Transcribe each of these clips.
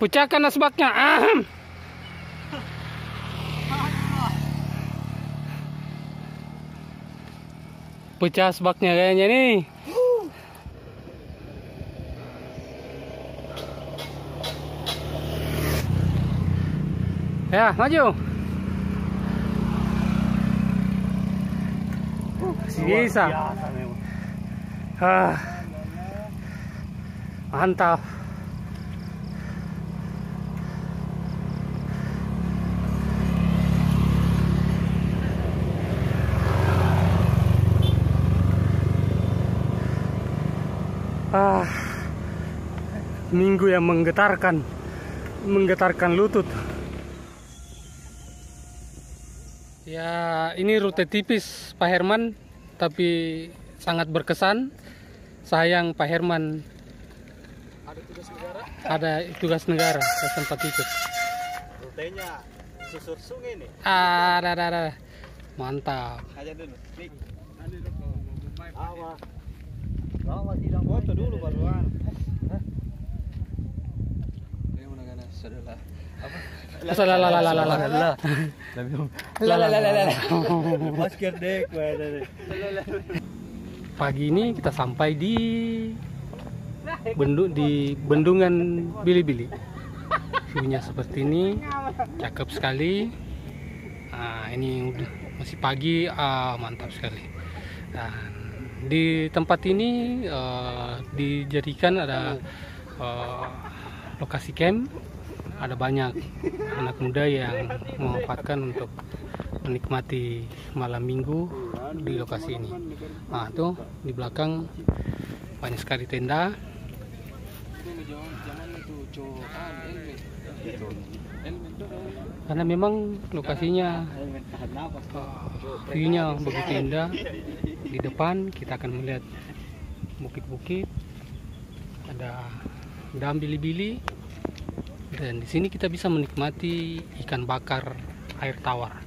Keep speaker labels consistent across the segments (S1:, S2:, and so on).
S1: Pecahkan asbaknya. Pecah asbaknya kayaknya nih. Ya, maju. Masih bisa. Mantap. Minggu yang menggetarkan lutut. Ya, ini rute tipis Pak Herman, tapi sangat berkesan. Sayang Pak Herman ada tugas negara ke tempat itu.
S2: Rutenya susur sungai nih.
S1: Ada. Mantap.
S2: Aja dulu. Awas sidang foto dulu baruan.
S1: Pagi ini kita sampai di bendungan Bili-Bili. View-nya seperti ini, cakep sekali. Nah, ini masih pagi, mantap sekali. Dan di tempat ini dijadikan ada lokasi camp. Ada banyak anak muda yang memanfaatkan untuk menikmati malam minggu di lokasi ini. Nah, tuh di belakang banyak sekali tenda. Karena memang lokasinya view-nya begitu indah. Di depan kita akan melihat bukit-bukit, ada dam Bili-Bili, dan di sini kita bisa menikmati ikan bakar air tawar.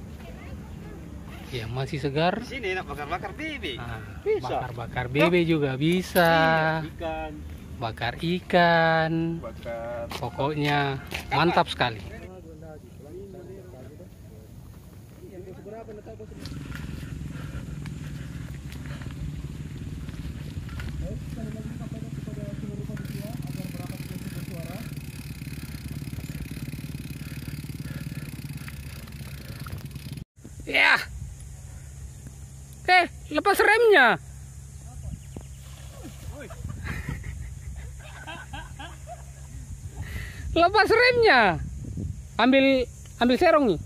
S1: Ya, masih segar.
S2: Di sini enak bakar-bakar bebek.
S1: Nah,
S2: Bisa.
S1: bakar-bakar bebek juga bisa.
S2: Ikan.
S1: Bakar ikan.
S2: Bakar.
S1: Pokoknya mantap sekali. Ya. Lepas remnya. Lepas remnya. Ambil serong nih.